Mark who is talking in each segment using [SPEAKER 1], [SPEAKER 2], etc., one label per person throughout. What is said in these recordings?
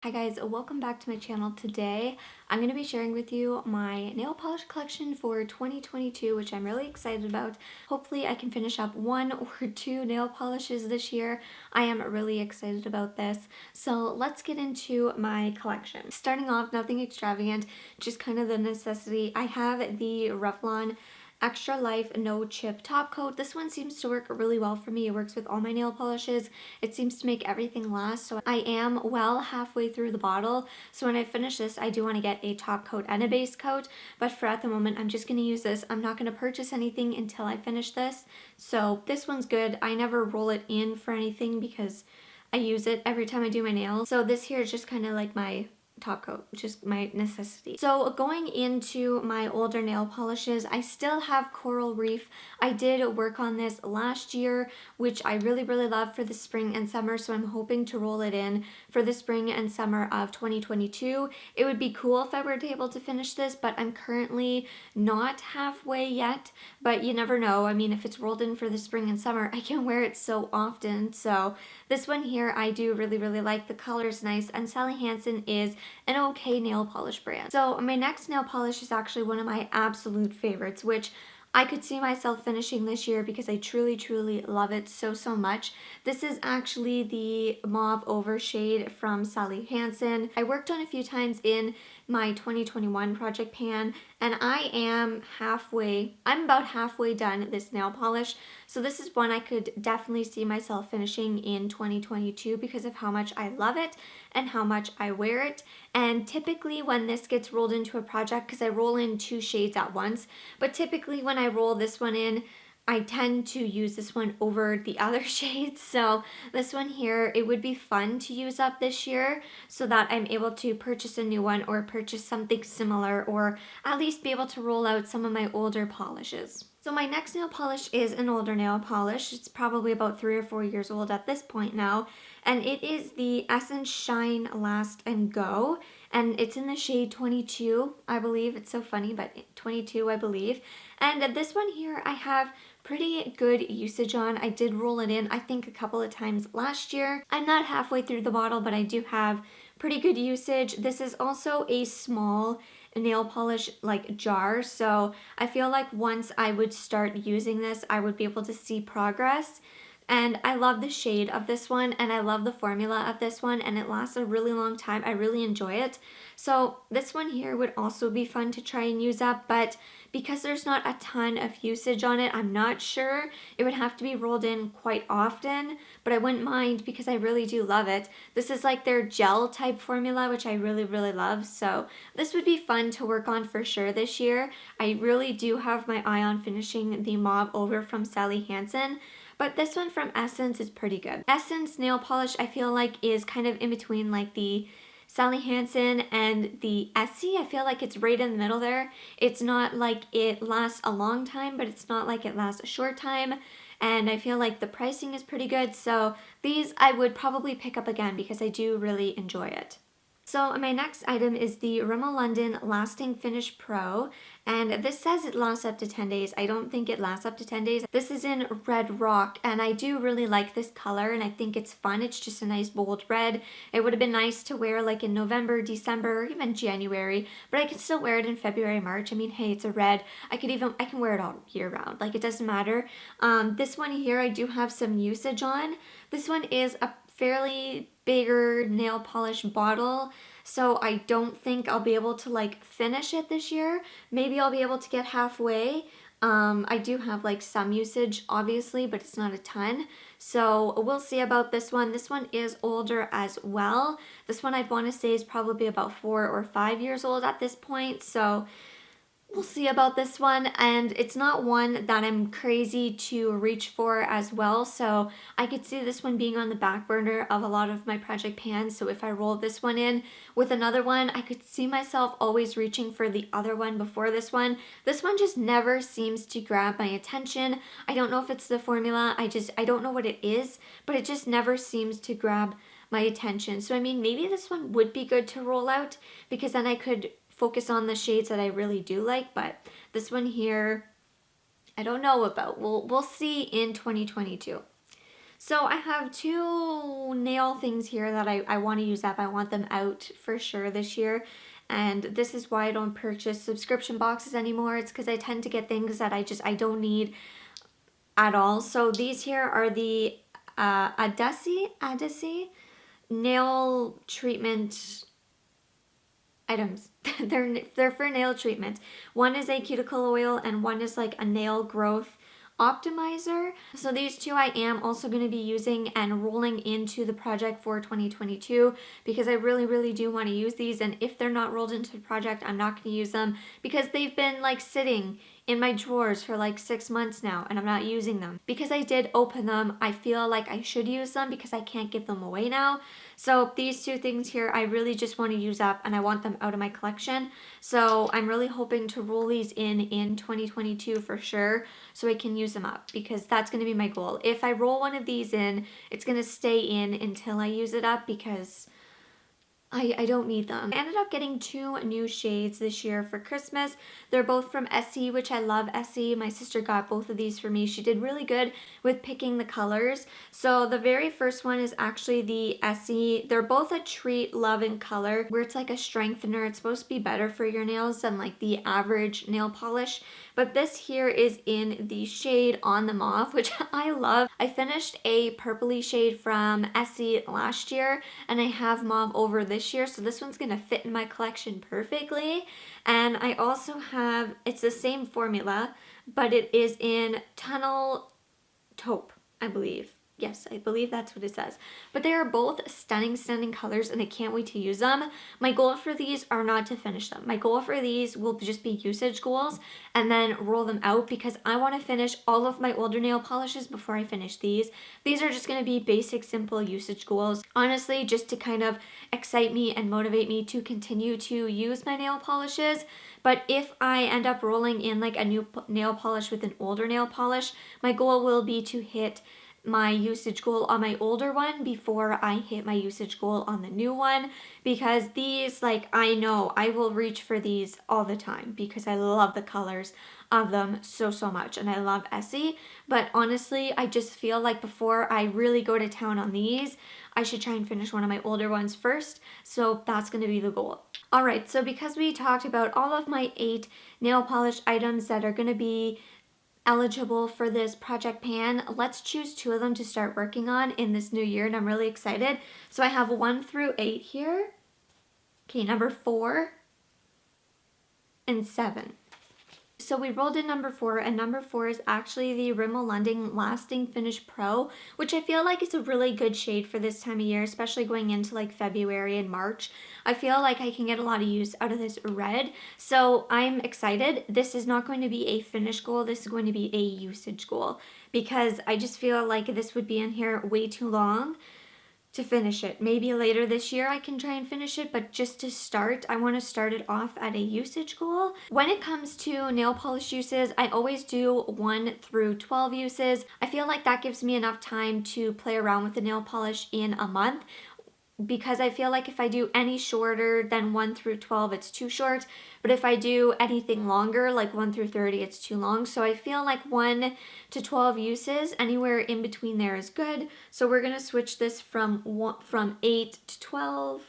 [SPEAKER 1] Hi guys, welcome back to my channel. Today I'm going to be sharing with you my nail polish collection for 2022, which I'm really excited about. Hopefully I can finish up one or two nail polishes this year. I am really excited about this. So let's get into my collection. Starting off, nothing extravagant, just kind of the necessity. I have the Revlon Extra Life No Chip Top Coat. This one seems to work really well for me. It works with all my nail polishes. It seems to make everything last. So I am well halfway through the bottle. So when I finish this, I do want to get a top coat and a base coat. But for at the moment, I'm just going to use this. I'm not going to purchase anything until I finish this. So this one's good. I never roll it in for anything because I use it every time I do my nails. So this here is just kind of like my top coat, just my necessity. So going into my older nail polishes, I still have Coral Reef. I did work on this last year, which I really love for the spring and summer, so I'm hoping to roll it in for the spring and summer of 2022. It would be cool if I were able to finish this, but I'm currently not halfway yet, but you never know. I mean, if it's rolled in for the spring and summer, I can wear it so often. So this one here, I do really like. The color's nice, and Sally Hansen is an okay nail polish brand. So my next nail polish is actually one of my absolute favorites, which I could see myself finishing this year because I truly love it so much. This is actually the Mauve Over shade from Sally Hansen. I worked on a few times in my 2021 project pan, and I'm about halfway done this nail polish. So this is one I could definitely see myself finishing in 2022 because of how much I love it and how much I wear it. And typically when this gets rolled into a project, because I roll in two shades at once, but typically when I roll this one in, I tend to use this one over the other shades. So this one here, it would be fun to use up this year so that I'm able to purchase a new one or purchase something similar, or at least be able to roll out some of my older polishes. So my next nail polish is an older nail polish. It's probably about 3 or 4 years old at this point now, and it is the Essence Shine Last and Go, and it's in the shade 22, I believe. It's so funny, but 22, I believe. And this one here, I have pretty good usage on. I did roll it in, I think, a couple of times last year. I'm not halfway through the bottle, but I do have pretty good usage. This is also a small nail polish like jar, so I feel like once I would start using this, I would be able to see progress. And I love the shade of this one, and I love the formula of this one, and it lasts a really long time. I really enjoy it. So this one here would also be fun to try and use up, but because there's not a ton of usage on it, I'm not sure. It would have to be rolled in quite often, but I wouldn't mind because I really do love it. This is like their gel type formula, which I really love. So this would be fun to work on for sure this year. I really do have my eye on finishing the Mauve Over from Sally Hansen. But this one from Essence is pretty good. Essence nail polish, I feel like, is kind of in between like the Sally Hansen and the Essie. I feel like it's right in the middle there. It's not like it lasts a long time, but it's not like it lasts a short time. And I feel like the pricing is pretty good. So these I would probably pick up again because I do really enjoy it. So my next item is the Rimmel London Lasting Finish Pro, and this says it lasts up to 10 days. I don't think it lasts up to 10 days. This is in Red Rock, and I do really like this color, and I think it's fun. It's just a nice bold red. It would have been nice to wear like in November, December, or even January, but I can still wear it in February, March. I mean, hey, it's a red. I can wear it all year round. Like, it doesn't matter. This one here, I do have some usage on. This one is a fairly bigger nail polish bottle, so I don't think I'll be able to like finish it this year. Maybe I'll be able to get halfway. I do have like some usage obviously, but it's not a ton, so we'll see about this one. This one is older as well. This one I'd want to say is probably about 4 or 5 years old at this point, so we'll see about this one. And it's not one that I'm crazy to reach for as well, so I could see this one being on the back burner of a lot of my project pans. So if I roll this one in with another one, I could see myself always reaching for the other one before this one. This one just never seems to grab my attention. I don't know if it's the formula, I don't know what it is, but it just never seems to grab my attention. So I mean, maybe this one would be good to roll out because then I could focus on the shades that I really do like, but this one here, I don't know about. We'll see in 2022. So I have two nail things here that I want to use up. I want them out for sure this year. And this is why I don't purchase subscription boxes anymore. It's because I tend to get things that I don't need at all. So these here are the Adesi nail treatment items. they're for nail treatment. One is a cuticle oil and one is like a nail growth optimizer. So these two I am also going to be using and rolling into the project for 2022 because I really do want to use these, and if they're not rolled into the project, I'm not going to use them because they've been like sitting in my drawers for like 6 months now and I'm not using them. Because I did open them, I feel like I should use them because I can't give them away now. So these two things here I really just want to use up and I want them out of my collection. So I'm really hoping to roll these in 2022 for sure so I can use them up because that's going to be my goal. If I roll one of these in, it's going to stay in until I use it up because I don't need them. I ended up getting two new shades this year for Christmas. They're both from Essie, which I love Essie. My sister got both of these for me. She did really good with picking the colors. So the very first one is actually the Essie. They're both a treat, love, and color, where it's like a strengthener. It's supposed to be better for your nails than like the average nail polish. But this here is in the shade On the Mauve, which I love. I finished a purpley shade from Essie last year, and I have mauve over this year, so this one's gonna fit in my collection perfectly. And I also have, it's the same formula, but it is in Tunnel Taupe, I believe. Yes, I believe that's what it says. But they are both stunning colors and I can't wait to use them. My goal for these are not to finish them. My goal for these will just be usage goals and then roll them out because I want to finish all of my older nail polishes before I finish these. These are just going to be basic, simple usage goals. Honestly, just to kind of excite me and motivate me to continue to use my nail polishes. But if I end up rolling in like a new nail polish with an older nail polish, my goal will be to hit my usage goal on my older one before I hit my usage goal on the new one, because these, like, I know I will reach for these all the time because I love the colors of them so much and I love Essie. But honestly, I just feel like before I really go to town on these, I should try and finish one of my older ones first. So that's going to be the goal. Alright, so because we talked about all of my 8 nail polish items that are going to be eligible for this project pan, let's choose 2 of them to start working on in this new year, and I'm really excited. So I have 1 through 8 here. Okay, number 4 and 7. So we rolled in number 4, and number 4 is actually the Rimmel London Lasting Finish Pro, which I feel like is a really good shade for this time of year, especially going into like February and March. I feel like I can get a lot of use out of this red, so I'm excited. This is not going to be a finish goal, this is going to be a usage goal, because I just feel like this would be in here way too long to finish it. Maybe later this year I can try and finish it, but just to start, I want to start it off at a usage goal. When it comes to nail polish uses, I always do 1 through 12 uses. I feel like that gives me enough time to play around with the nail polish in a month, because I feel like if I do any shorter than 1 through 12, it's too short. But if I do anything longer, like 1 through 30, it's too long. So I feel like 1 to 12 uses, anywhere in between there is good. So we're going to switch this from 8 to 12.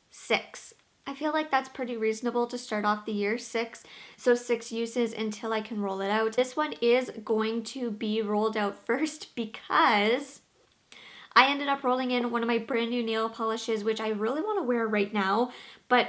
[SPEAKER 1] 6. I feel like that's pretty reasonable to start off the year, 6. So 6 uses until I can roll it out. This one is going to be rolled out first because I ended up rolling in one of my brand new nail polishes, which I really want to wear right now, but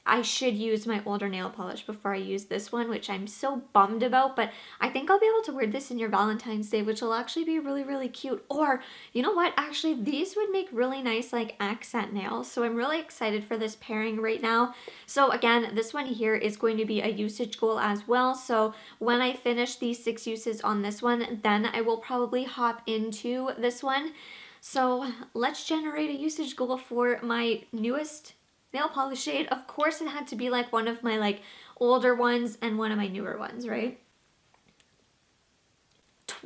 [SPEAKER 1] I should use my older nail polish before I use this one, which I'm so bummed about, but I think I'll be able to wear this in your Valentine's Day, which will actually be really cute. Or, you know what, actually these would make really nice like accent nails, so I'm really excited for this pairing right now. So again, this one here is going to be a usage goal as well, so when I finish these 6 uses on this one, then I will probably hop into this one. So let's generate a usage goal for my newest nail polish shade. Of course it had to be like one of my like older ones and one of my newer ones, right?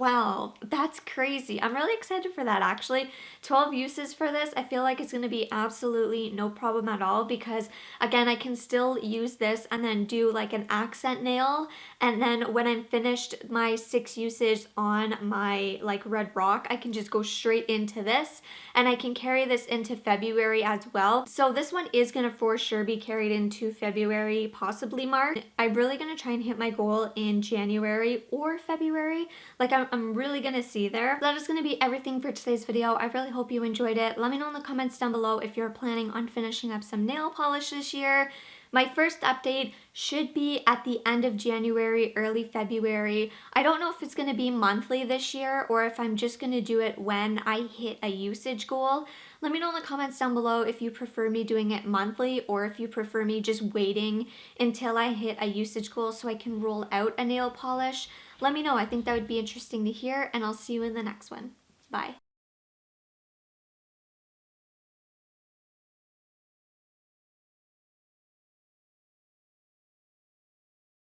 [SPEAKER 1] Wow, that's crazy. I'm really excited for that actually. 12 uses for this. I feel like it's going to be absolutely no problem at all because again, I can still use this and then do like an accent nail. And then when I'm finished my 6 uses on my like red rock, I can just go straight into this and I can carry this into February as well. So this one is going to for sure be carried into February, possibly March. I'm really going to try and hit my goal in January or February. Like I'm really gonna see there. That is gonna be everything for today's video. I really hope you enjoyed it. Let me know in the comments down below if you're planning on finishing up some nail polish this year. My first update should be at the end of January, early February. I don't know if it's gonna be monthly this year or if I'm just gonna do it when I hit a usage goal. Let me know in the comments down below if you prefer me doing it monthly or if you prefer me just waiting until I hit a usage goal so I can roll out a nail polish. Let me know. I think that would be interesting to hear, and I'll see you in the next one. Bye.